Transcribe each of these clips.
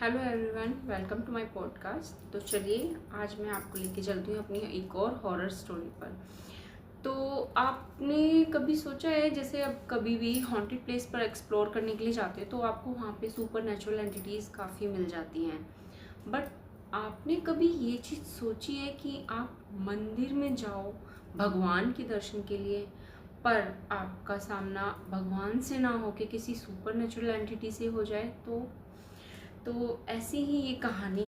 Hello everyone, welcome to my podcast. तो चलिए आज मैं आपको लेके चलती हूँ अपनी एक और हॉरर स्टोरी पर। तो आपने कभी सोचा है, जैसे अब कभी भी हॉन्टेड प्लेस पर एक्सप्लोर करने के लिए जाते हैं तो आपको वहाँ पे सुपर नेचुरल एंटिटीज़ काफ़ी मिल जाती हैं। बट आपने कभी ये चीज़ सोची है कि आप मंदिर में जाओ भगवान के दर्शन के लिए, पर आपका सामना भगवान से ना हो के किसी सुपर नेचुरल एंटिटी से हो जाए? तो ऐसी ही ये कहानी।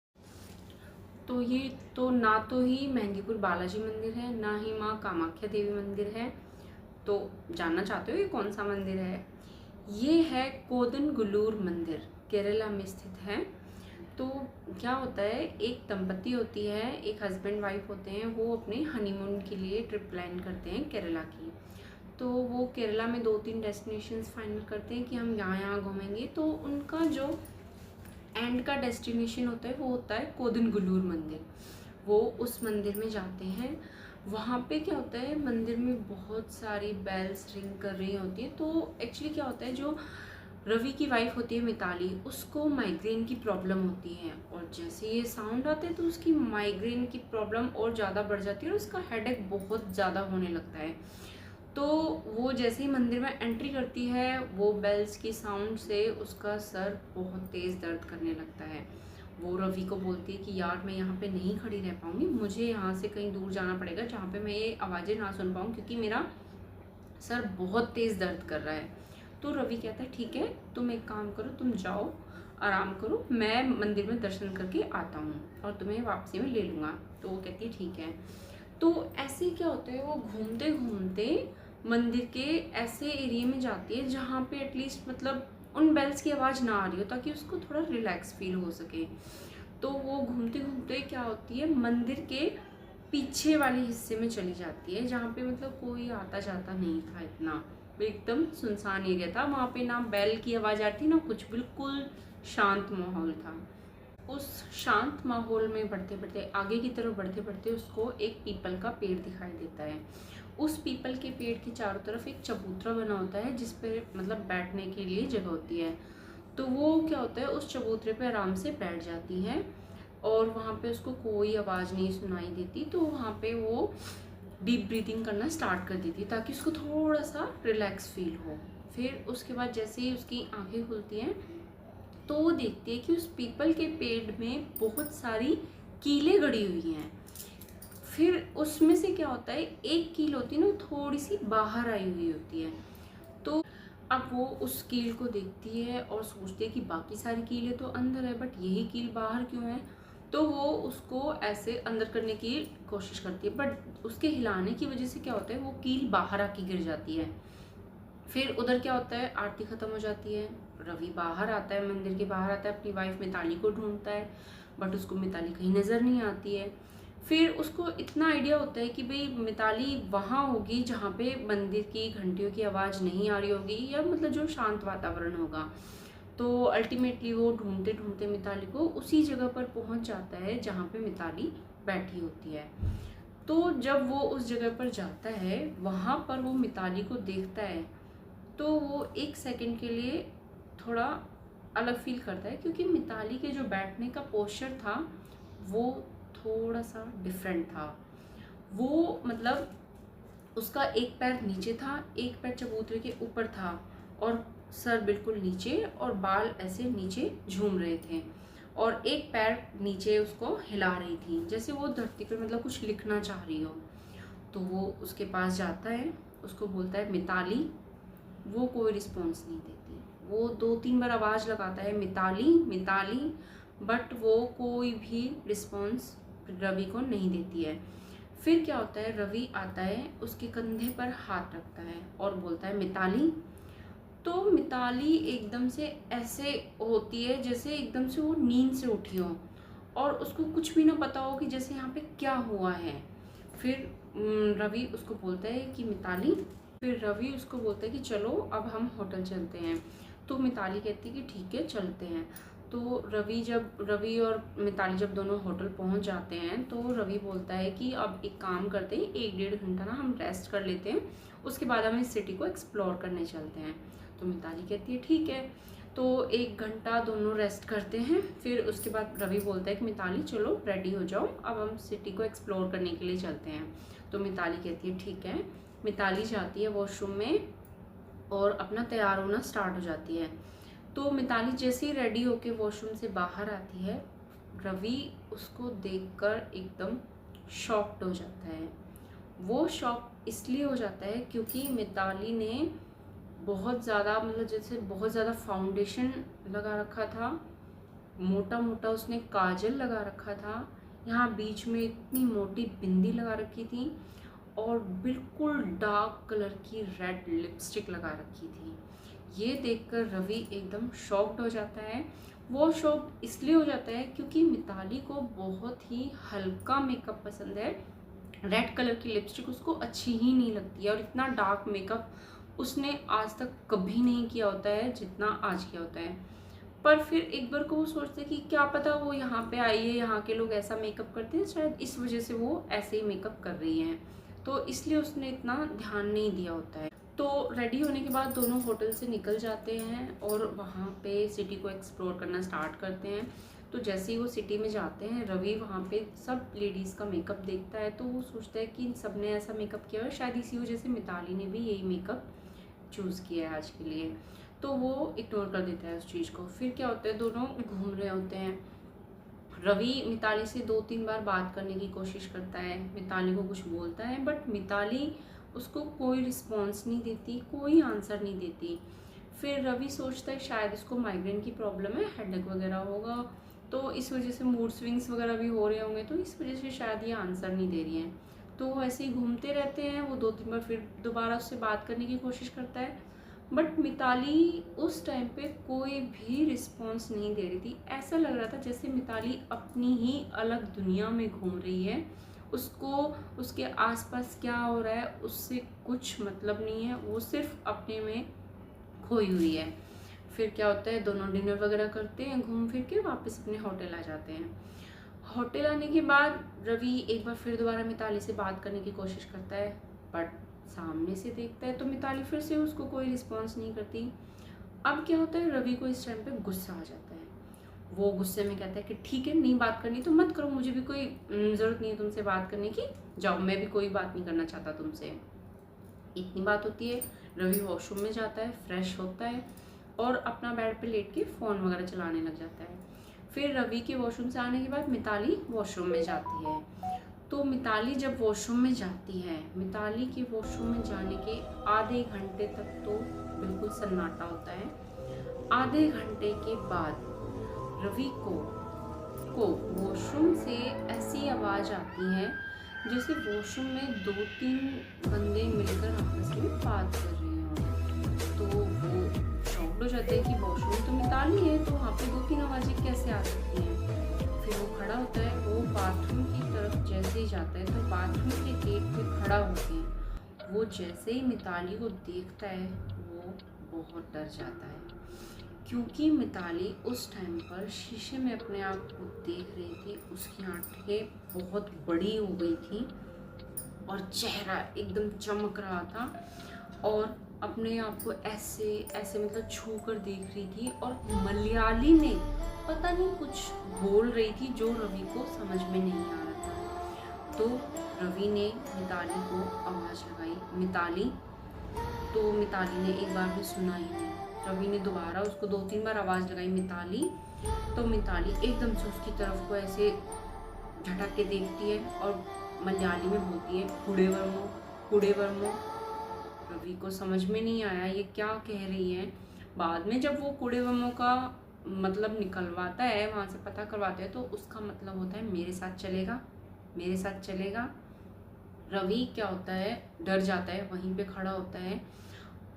तो ये तो ना तो ही मेहंदीपुर बालाजी मंदिर है, ना ही माँ कामाख्या देवी मंदिर है। तो जानना चाहते हो ये कौन सा मंदिर है? ये है कोदनगुल्लूर मंदिर, केरला में स्थित है। तो क्या होता है, एक दंपति होती है, एक हस्बैंड वाइफ होते हैं, वो अपने हनीमून के लिए ट्रिप प्लान करते हैं केरला की। तो वो केरला में 2-3 डेस्टिनेशंस फाइनल करते हैं कि हम यहाँ यहाँ घूमेंगे। तो उनका जो एंड का डेस्टिनेशन होता है वो होता है कोदनगुल्लूर मंदिर। वो उस मंदिर में जाते हैं। वहाँ पे क्या होता है, मंदिर में बहुत सारी बेल्स रिंग कर रही होती है। तो एक्चुअली क्या होता है, जो रवि की वाइफ होती है मिताली, उसको माइग्रेन की प्रॉब्लम होती है, और जैसे ये साउंड आते हैं तो उसकी माइग्रेन की प्रॉब्लम और ज़्यादा बढ़ जाती है और उसका हेडेक बहुत ज़्यादा होने लगता है। तो वो जैसे ही मंदिर में एंट्री करती है, वो बेल्स की साउंड से उसका सर बहुत तेज़ दर्द करने लगता है। वो रवि को बोलती है कि यार मैं यहाँ पे नहीं खड़ी रह पाऊँगी, मुझे यहाँ से कहीं दूर जाना पड़ेगा जहाँ पे मैं ये आवाज़ें ना सुन पाऊँ, क्योंकि मेरा सर बहुत तेज़ दर्द कर रहा है। तो रवि कहता है ठीक है, तुम एक काम करो, तुम जाओ आराम करो, मैं मंदिर में दर्शन करके आता हूँ और तुम्हें वापसी में ले लूँगा। तो वो कहती है ठीक है। तो ऐसे क्या होता है, वो घूमते घूमते मंदिर के ऐसे एरिया में जाती है जहाँ पे एटलीस्ट मतलब उन बेल्स की आवाज़ ना आ रही हो, ताकि उसको थोड़ा रिलैक्स फील हो सके। तो वो घूमते घूमते क्या होती है, मंदिर के पीछे वाले हिस्से में चली जाती है, जहाँ पे मतलब कोई आता जाता नहीं था इतना, एकदम सुनसान एरिया था। वहाँ पे ना बेल की आवाज़ आती ना कुछ, बिल्कुल शांत माहौल था। उस शांत माहौल में बढ़ते बढ़ते आगे की तरफ बढ़ते बढ़ते उसको एक पीपल का पेड़ दिखाई देता है। उस पीपल के पेड़ के चारों तरफ एक चबूतरा बना होता है, जिस पे मतलब बैठने के लिए जगह होती है। तो वो क्या होता है, उस चबूतरे पे आराम से बैठ जाती है और वहाँ पे उसको कोई आवाज़ नहीं सुनाई देती। तो वहाँ पे वो डीप ब्रीथिंग करना स्टार्ट कर देती है, ताकि उसको थोड़ा सा रिलैक्स फील हो। फिर उसके बाद जैसे ही उसकी आंखें खुलती हैं तो वो देखती है कि उस पीपल के पेड़ में बहुत सारी कीलें गड़ी हुई हैं। फिर उसमें से क्या होता है, एक कील होती है ना, थोड़ी सी बाहर आई हुई होती है। तो अब वो उस कील को देखती है और सोचती है कि बाकी सारी कीलें तो अंदर है, बट यही कील बाहर क्यों है। तो वो उसको ऐसे अंदर करने की कोशिश करती है, बट उसके हिलाने की वजह से क्या होता है, वो कील बाहर आके गिर जाती है। फिर उधर क्या होता है, आरती खत्म हो जाती है। रवि बाहर आता है, मंदिर के बाहर आता है, अपनी वाइफ मिताली को ढूंढता है, बट उसको मिताली कहीं नज़र नहीं आती है। फिर उसको इतना आइडिया होता है कि भाई मिताली वहाँ होगी जहाँ पे मंदिर की घंटियों की आवाज़ नहीं आ रही होगी, या मतलब जो शांत वातावरण होगा। तो अल्टीमेटली वो ढूंढते ढूंढते मिताली को उसी जगह पर पहुँच जाता है जहाँ पे मिताली बैठी होती है। तो जब वो उस जगह पर जाता है, वहाँ पर वो मिताली को देखता है, तो वो एक सेकंड के लिए थोड़ा अलग फील करता है, क्योंकि मिताली के जो बैठने का पोस्चर था वो थोड़ा सा डिफरेंट था। वो मतलब उसका एक पैर नीचे था, एक पैर चबूतरे के ऊपर था, और सर बिल्कुल नीचे, और बाल ऐसे नीचे झूम रहे थे, और एक पैर नीचे उसको हिला रही थी, जैसे वो धरती पर मतलब कुछ लिखना चाह रही हो। तो वो उसके पास जाता है, उसको बोलता है मिताली। वो कोई रिस्पॉन्स नहीं देती। वो 2-3 बार आवाज़ लगाता है मिताली मिताली, बट वो कोई भी रिस्पॉन्स रवि को नहीं देती है। फिर क्या होता है, रवि आता है, उसके कंधे पर हाथ रखता है और बोलता है मिताली। तो मिताली एकदम से ऐसे होती है जैसे एकदम से वो नींद से उठी हो, और उसको कुछ भी ना पता हो कि जैसे यहाँ पे क्या हुआ है। फिर रवि उसको बोलता है कि मिताली। फिर रवि उसको बोलता है कि चलो अब हम होटल चलते हैं। तो मिताली कहती है कि ठीक है चलते हैं। तो रवि और मिताली जब दोनों होटल पहुंच जाते हैं, तो रवि बोलता है कि अब एक काम करते हैं, 1-1.5 घंटा ना हम रेस्ट कर लेते हैं, उसके बाद हम इस सिटी को एक्सप्लोर करने चलते हैं। तो मिताली कहती है ठीक है। तो 1 घंटा दोनों रेस्ट करते हैं। फिर उसके बाद रवि बोलता है कि मिताली चलो रेडी हो जाओ, अब हम सिटी को एक्सप्लोर करने के लिए चलते हैं। तो मिताली कहती है ठीक है। मिताली जाती है वॉशरूम में और अपना तैयार होना स्टार्ट हो जाती है। तो मिताली जैसे ही रेडी होके वॉशरूम से बाहर आती है, रवि उसको देखकर एकदम शॉक्ड हो जाता है। वो शॉक इसलिए हो जाता है क्योंकि मिताली ने बहुत ज़्यादा मतलब जैसे बहुत ज़्यादा फाउंडेशन लगा रखा था, मोटा मोटा उसने काजल लगा रखा था, यहाँ बीच में इतनी मोटी बिंदी लगा रखी थी और बिल्कुल डार्क कलर की रेड लिपस्टिक लगा रखी थी। ये देखकर रवि एकदम शॉक्ड हो जाता है। वो शॉक इसलिए हो जाता है क्योंकि मिताली को बहुत ही हल्का मेकअप पसंद है, रेड कलर की लिपस्टिक उसको अच्छी ही नहीं लगती है और इतना डार्क मेकअप उसने आज तक कभी नहीं किया होता है जितना आज किया होता है। पर फिर एक बार को वो सोचते कि क्या पता वो यहाँ पे आई है, यहाँ के लोग ऐसा मेकअप करते हैं, शायद इस वजह से वो ऐसे ही मेकअप कर रही हैं, तो इसलिए उसने इतना ध्यान नहीं दिया होता है। तो रेडी होने के बाद दोनों होटल से निकल जाते हैं और वहाँ पे सिटी को एक्सप्लोर करना स्टार्ट करते हैं। तो जैसे ही वो सिटी में जाते हैं, रवि वहाँ पे सब लेडीज़ का मेकअप देखता है, तो वो सोचता है कि सब ने ऐसा मेकअप किया है, शायद इसी वजह से मिताली ने भी यही मेकअप चूज़ किया है आज के लिए। तो वो इग्नोर कर देता है उस चीज़ को। फिर क्या होता है, दोनों घूम रहे होते हैं। रवि मिताली से 2-3 बार बात करने की कोशिश करता है, मिताली को कुछ बोलता है, बट मिताली उसको कोई रिस्पॉन्स नहीं देती, कोई आंसर नहीं देती। फिर रवि सोचता है शायद इसको माइग्रेन की प्रॉब्लम है, हेडेक वगैरह होगा, तो इस वजह से मूड स्विंग्स वगैरह भी हो रहे होंगे, तो इस वजह से शायद ये आंसर नहीं दे रही हैं। तो वो ऐसे ही घूमते रहते हैं। वो 2-3 बार फिर दोबारा उससे बात करने की कोशिश करता है, बट मिताली उस टाइम पे कोई भी रिस्पॉन्स नहीं दे रही थी। ऐसा लग रहा था जैसे मिताली अपनी ही अलग दुनिया में घूम रही है, उसको उसके आसपास क्या हो रहा है उससे कुछ मतलब नहीं है, वो सिर्फ अपने में खोई हुई है। फिर क्या होता है, दोनों डिनर वगैरह करते हैं, घूम फिर के वापस अपने होटल आ जाते हैं। होटल आने के बाद रवि एक बार फिर दोबारा मिताली से बात करने की कोशिश करता है, बट सामने से देखता है तो मिताली फिर से उसको कोई रिस्पॉन्स नहीं करती। अब क्या होता है, रवि को इस टाइम पे गुस्सा आ जाता है। वो गुस्से में कहता है कि ठीक है, नहीं बात करनी तो मत करो, मुझे भी कोई ज़रूरत नहीं है तुमसे बात करने की, जाओ, मैं भी कोई बात नहीं करना चाहता तुमसे। इतनी बात होती है, रवि वॉशरूम में जाता है, फ्रेश होता है और अपना बेड पे लेट के फ़ोन वगैरह चलाने लग जाता है। फिर रवि के वॉशरूम से आने के बाद मिताली वॉशरूम में जाती है। तो मिताली जब वॉशरूम में जाती है, मिताली के वॉशरूम में जाने के आधे घंटे तक तो बिल्कुल सन्नाटा होता है। आधे घंटे के बाद रवि को वॉशरूम से ऐसी आवाज़ आती है जैसे वॉशरूम में 2-3 बंदे मिलकर आपस में बात कर रहे हों। तो वो शॉक्ड हो जाते हैं कि वॉशरूम तो मिताली है, तो वहाँ पे 2-3 आवाज़ें कैसे आ सकती हैं। फिर वो खड़ा होता है, वो बाथरूम की तरफ जैसे ही जाता है तो बाथरूम के गेट पे खड़ा होके वो जैसे ही मिताली को देखता है वो बहुत डर जाता है, क्योंकि मिताली उस टाइम पर शीशे में अपने आप को देख रही थी। उसकी आंखें बहुत बड़ी हो गई थी और चेहरा एकदम चमक रहा था और अपने आप को ऐसे ऐसे मतलब छू कर देख रही थी। और मलयाली में पता नहीं कुछ बोल रही थी जो रवि को समझ में नहीं आ रहा था। तो रवि ने मिताली को आवाज़ लगाई, मिताली। तो मिताली ने एक बार भी सुना ही नहीं। रवि ने दोबारा उसको 2-3 बार आवाज़ लगाई, मिताली। तो मिताली एकदम से उसकी तरफ को ऐसे झटक के देखती है और मलयाली में बोलती है, कुड़े वर्मो, कुड़े वर्मो। रवि को समझ में नहीं आया ये क्या कह रही है। बाद में जब वो कुड़े वर्मो का मतलब निकलवाता है, वहाँ से पता करवाते हैं, तो उसका मतलब होता है मेरे साथ चलेगा, मेरे साथ चलेगा। रवि क्या होता है, डर जाता है, वहीं पे खड़ा होता है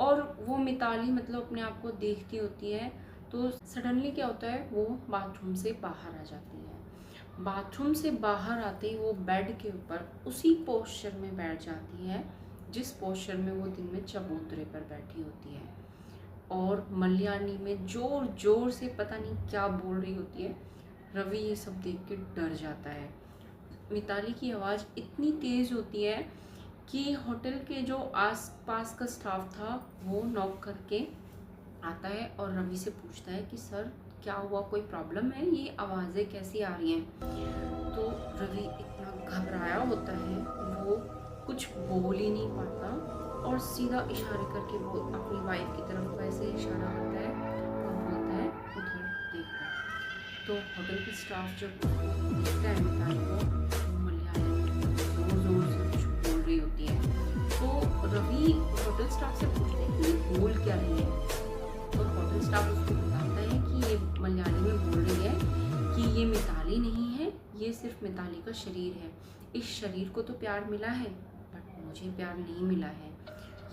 और वो मिताली मतलब अपने आप को देखती होती है। तो सडनली क्या होता है, वो बाथरूम से बाहर आ जाती है। बाथरूम से बाहर आते ही वो बेड के ऊपर उसी पोस्चर में बैठ जाती है जिस पोस्चर में वो दिन में चबूतरे पर बैठी होती है और मलयाली में जोर जोर से पता नहीं क्या बोल रही होती है। रवि ये सब देख के डर जाता है। मिताली की आवाज़ इतनी तेज़ होती है कि होटल के जो आस पास का स्टाफ था वो नॉक करके आता है और रवि से पूछता है कि सर क्या हुआ, कोई प्रॉब्लम है, ये आवाज़ें कैसी आ रही हैं। तो रवि इतना घबराया होता है, वो कुछ बोल ही नहीं पाता और सीधा इशारे करके वो अपनी वाइफ की तरफ वैसे इशारा करता है और बोलता है उधर देखो। तो होटल की स्टाफ जब उसको देखता है मिताली को, तो मलयालम में ज़ोर ज़ोर से कुछ बोल रही होती है। तो रवि होटल स्टाफ से पूछते हैं कि ये बोल क्या रही है। तो होटल स्टाफ उसको बताता है कि ये मलयाली में बोल रही है कि ये मिताली नहीं है, ये सिर्फ मिताली का शरीर है। इस शरीर को तो प्यार मिला है बट मुझे प्यार नहीं मिला है,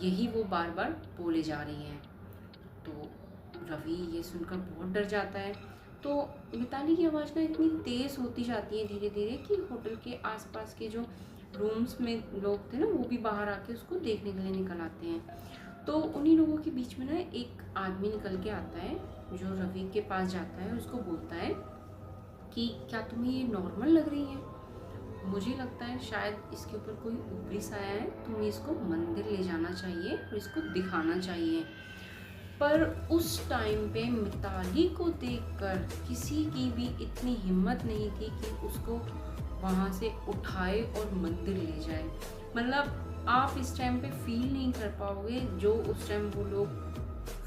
यही वो बार बार बोले जा रही हैं। तो रवि ये सुनकर बहुत डर जाता है। तो मिताली की आवाज़ ना इतनी तेज़ होती जाती है धीरे धीरे कि होटल के आसपास के जो रूम्स में लोग थे ना, वो भी बाहर आके उसको देखने के लिए निकल आते हैं। तो उन्हीं लोगों के बीच में ना एक आदमी निकल के आता है जो रवि के पास जाता है, उसको बोलता है कि क्या तुम्हें ये नॉर्मल लग रही है? मुझे लगता है शायद इसके ऊपर कोई ऊपरी साया है, तुम्हें इसको मंदिर ले जाना चाहिए और इसको दिखाना चाहिए। पर उस टाइम पे मिताली को देखकर किसी की भी इतनी हिम्मत नहीं थी कि उसको वहाँ से उठाए और मंदिर ले जाए। मतलब आप इस टाइम पे फील नहीं कर पाओगे जो उस टाइम वो लोग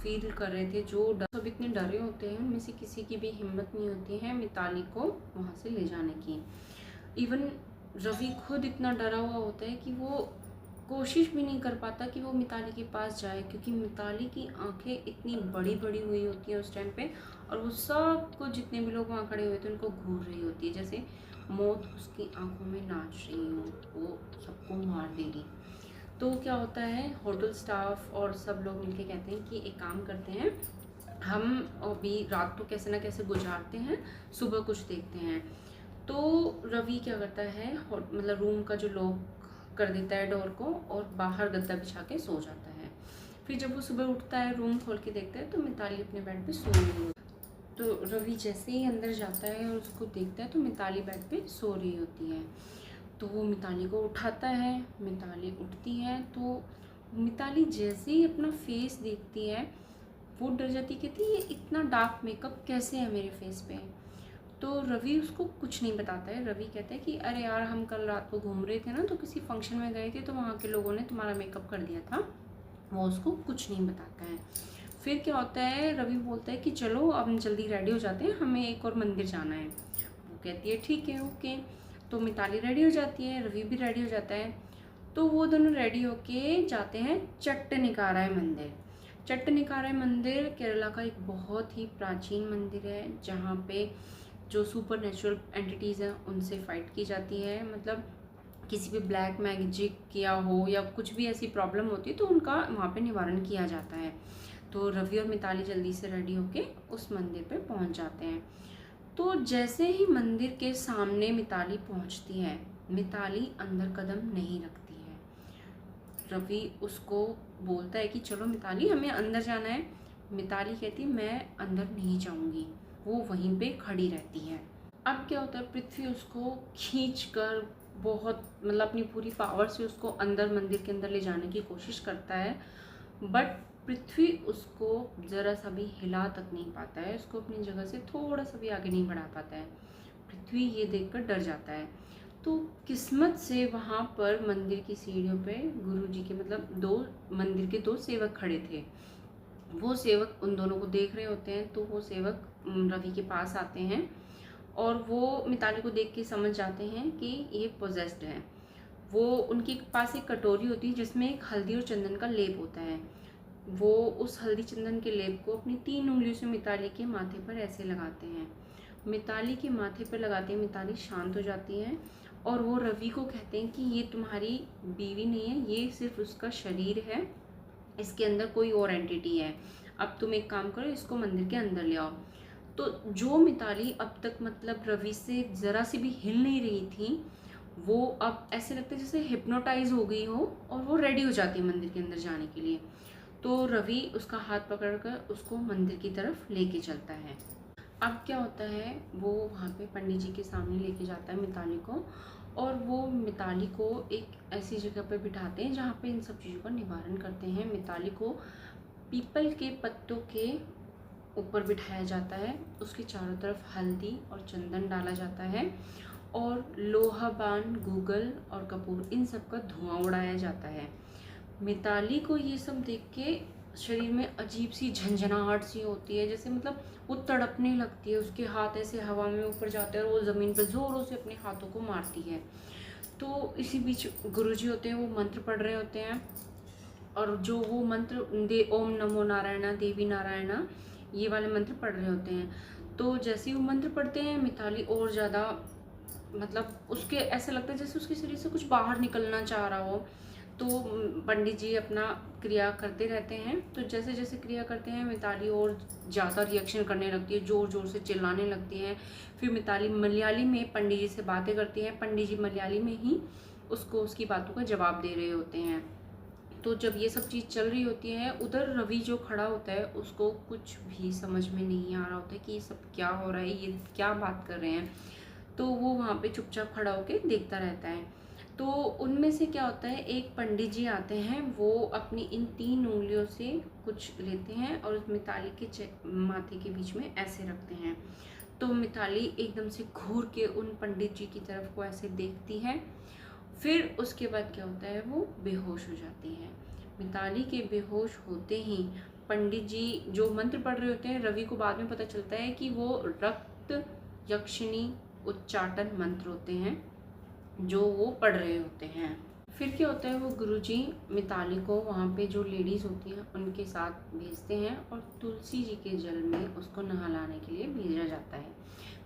फील कर रहे थे। जो सब इतने डरे होते हैं उनमें से किसी की भी हिम्मत नहीं होती है मिताली को वहाँ से ले जाने की। इवन रवि खुद इतना डरा हुआ होता है कि वो कोशिश भी नहीं कर पाता कि वो मिताली के पास जाए, क्योंकि मिताली की आंखें इतनी बड़ी बड़ी हुई होती हैं उस टाइम पे और वो सबको, जितने भी लोग वहाँ खड़े हुए थे, उनको घूर रही होती है जैसे मौत उसकी आंखों में नाच रही हो, वो सबको मार देगी। तो क्या होता है, होटल स्टाफ और सब लोग मिलके कहते हैं कि एक काम करते हैं, हम अभी रात तो कैसे ना कैसे गुजारते हैं, सुबह कुछ देखते हैं। तो रवि क्या करता है, मतलब रूम का जो लॉक कर देता है डोर को और बाहर गद्दा बिछा के सो जाता है। फिर जब वो सुबह उठता है, रूम खोल के देखता है तो मिताली अपने बेड पे सो रही होती है। तो रवि जैसे ही अंदर जाता है और उसको देखता है तो मिताली बेड पे सो रही होती है। तो वो मिताली को उठाता है, मिताली उठती है। तो मिताली जैसे ही अपना फेस देखती है वो डर जाती, कहती ये इतना डार्क मेकअप कैसे है मेरे फेस पे। तो रवि उसको कुछ नहीं बताता है। रवि कहता है कि अरे यार, हम कल रात को घूम रहे थे ना, तो किसी फंक्शन में गए थे तो वहाँ के लोगों ने तुम्हारा मेकअप कर दिया था। वो उसको कुछ नहीं बताता है। फिर क्या होता है, रवि बोलता है कि चलो अब हम जल्दी रेडी हो जाते हैं, हमें एक और मंदिर जाना है। वो कहती है ठीक है ओके। तो मिताली रेडी हो जाती है, रवि भी रेडी हो जाता है। तो वो दोनों रेडी होके जाते हैं चट्टनिकाराय मंदिर। चट्टनिकाराय मंदिर केरला का एक बहुत ही प्राचीन मंदिर है, जहाँ पे जो सुपर नेचुरल एंटिटीज़ हैं उनसे फाइट की जाती है। मतलब किसी भी ब्लैक मैजिक किया हो या कुछ भी ऐसी प्रॉब्लम होती है तो उनका वहाँ पे निवारण किया जाता है। तो रवि और मिताली जल्दी से रेडी होके उस मंदिर पे पहुँच जाते हैं। तो जैसे ही मंदिर के सामने मिताली पहुँचती है, मिताली अंदर कदम नहीं रखती है। रवि उसको बोलता है कि चलो मिताली, हमें अंदर जाना है। मिताली कहती है मैं अंदर नहीं जाऊँगी, वो वहीं पे खड़ी रहती है। अब क्या होता है, पृथ्वी उसको खींचकर बहुत, मतलब अपनी पूरी पावर से उसको अंदर मंदिर के अंदर ले जाने की कोशिश करता है, बट पृथ्वी उसको ज़रा सा भी हिला तक नहीं पाता है, उसको अपनी जगह से थोड़ा सा भी आगे नहीं बढ़ा पाता है। पृथ्वी ये देखकर डर जाता है। तो किस्मत से वहाँ पर मंदिर की सीढ़ियों पे गुरुजी के, मतलब मंदिर के दो सेवक खड़े थे। वो सेवक उन दोनों को देख रहे होते हैं। तो वो सेवक रवि के पास आते हैं और वो मिताली को देख के समझ जाते हैं कि ये पोजेस्ड है। वो उनके पास एक कटोरी होती है जिसमें एक हल्दी और चंदन का लेप होता है। वो उस हल्दी चंदन के लेप को अपनी 3 उंगलियों से मिताली के माथे पर ऐसे लगाते हैं। मिताली के माथे पर लगाते ही मिताली शांत हो जाती है और वो रवि को कहते हैं कि ये तुम्हारी बीवी नहीं है, ये सिर्फ उसका शरीर है, इसके अंदर कोई और एंटिटी है। अब तुम एक काम करो, इसको मंदिर के अंदर ले आओ। तो जो मिताली अब तक मतलब रवि से ज़रा सी भी हिल नहीं रही थी, वो अब ऐसे लगता है जैसे हिप्नोटाइज हो गई हो और वो रेडी हो जाती है मंदिर के अंदर जाने के लिए। तो रवि उसका हाथ पकड़कर उसको मंदिर की तरफ लेके चलता है। अब क्या होता है, वो वहाँ पे पंडित जी के सामने लेके जाता है मिताली को और वो मिताली को एक ऐसी जगह पे बिठाते हैं जहाँ पे इन सब चीज़ों का निवारण करते हैं। मिताली को पीपल के पत्तों के ऊपर बिठाया जाता है, उसके चारों तरफ हल्दी और चंदन डाला जाता है और लोहा बान, गूगल और कपूर इन सब का धुआं उड़ाया जाता है। मिताली को ये सब देख के शरीर में अजीब सी झंझनाहट सी होती है, जैसे मतलब वो तड़पने लगती है, उसके हाथ ऐसे हवा में ऊपर जाते हैं और वो ज़मीन पर ज़ोरों से अपने हाथों को मारती है। तो इसी बीच गुरुजी होते हैं, वो मंत्र पढ़ रहे होते हैं और जो वो मंत्र दे ओम नमो नारायणा देवी नारायणा ये वाले मंत्र पढ़ रहे होते हैं। तो जैसे ही वो मंत्र पढ़ते हैं मिताली और ज़्यादा मतलब उसके ऐसा लगता है जैसे उसके शरीर से कुछ बाहर निकलना चाह रहा हो। तो पंडित जी अपना क्रिया करते रहते हैं। तो जैसे जैसे क्रिया करते हैं मिताली और ज़्यादा रिएक्शन करने लगती है, ज़ोर ज़ोर से चिल्लाने लगती है। फिर मिताली मलयाली में पंडित जी से बातें करती है, पंडित जी मलयाली में ही उसको उसकी बातों का जवाब दे रहे होते हैं। तो जब ये सब चीज़ चल रही होती है, उधर रवि जो खड़ा होता है उसको कुछ भी समझ में नहीं आ रहा होता है कि ये सब क्या हो रहा है, ये क्या बात कर रहे हैं। तो वो वहाँ पे चुपचाप खड़ा होकर देखता रहता है। तो उनमें से क्या होता है, एक पंडित जी आते हैं, वो अपनी इन 3 उंगलियों से कुछ लेते हैं और उस मिताली के माथे के बीच में ऐसे रखते हैं। तो मिताली एकदम से घूर के उन पंडित जी की तरफ को ऐसे देखती है। फिर उसके बाद क्या होता है, वो बेहोश हो जाती है। मिताली के बेहोश होते ही पंडित जी जो मंत्र पढ़ रहे होते हैं, रवि को बाद में पता चलता है कि वो रक्त यक्षिणी उच्चाटन मंत्र होते हैं जो वो पढ़ रहे होते हैं। फिर क्या होता है, वो गुरुजी मिताली को वहाँ पे जो लेडीज़ होती हैं उनके साथ भेजते हैं और तुलसी जी के जल में उसको नहलाने के लिए भेजा जाता है।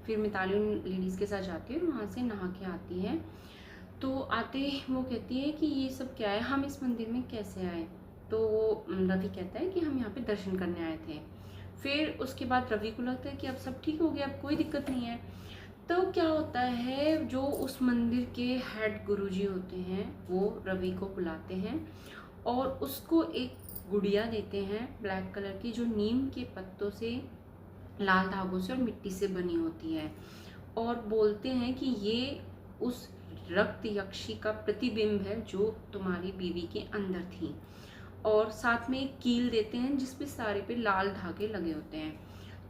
फिर मिताली उन लेडीज़ के साथ जाती है और वहाँ से नहा के आती है। तो आते वो कहती है कि ये सब क्या है, हम इस मंदिर में कैसे आए। तो वो रवि कहता है कि हम यहाँ पे दर्शन करने आए थे। फिर उसके बाद रवि को लगता है कि अब सब ठीक हो गया, अब कोई दिक्कत नहीं है। तो क्या होता है, जो उस मंदिर के हेड गुरुजी होते हैं वो रवि को बुलाते हैं और उसको एक गुड़िया देते हैं ब्लैक कलर की, जो नीम के पत्तों से, लाल धागों से और मिट्टी से बनी होती है, और बोलते हैं कि ये उस रक्त यक्षी का प्रतिबिंब है जो तुम्हारी बीवी के अंदर थी। और साथ में एक कील देते हैं जिसपे सारे पे लाल धागे लगे होते हैं।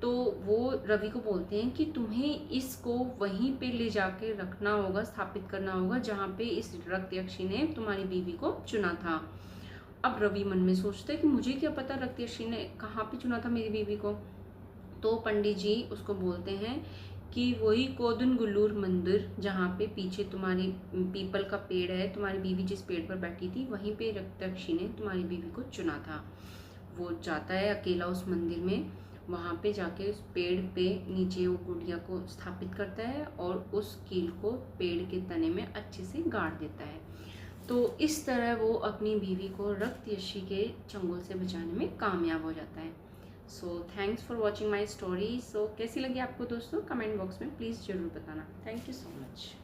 तो वो रवि को बोलते हैं कि तुम्हें इसको वहीं पे ले जाके रखना होगा, स्थापित करना होगा जहाँ पे इस रक्त यक्षी ने तुम्हारी बीवी को चुना था। अब रवि मन में सोचता है कि मुझे क्या पता रक्त यक्षी ने कहाँ पे चुना था मेरी बीवी को। तो पंडित जी उसको बोलते हैं कि वही कोदुनगुल्लूर मंदिर जहाँ पे पीछे तुम्हारी पीपल का पेड़ है, तुम्हारी बीवी जिस पेड़ पर बैठी थी वहीं पे रक्त यक्षी ने तुम्हारी बीवी को चुना था। वो जाता है अकेला उस मंदिर में, वहाँ पे जाके उस पेड़ पे नीचे वो गुड़िया को स्थापित करता है और उस कील को पेड़ के तने में अच्छे से गाड़ देता है। तो इस तरह वो अपनी बीवी को रक्त यक्षी के चंगुल से बचाने में कामयाब हो जाता है। So thanks for watching my story. So कैसी लगी आपको दोस्तों, कमेंट बॉक्स में प्लीज़ ज़रूर बताना। Thank you so much.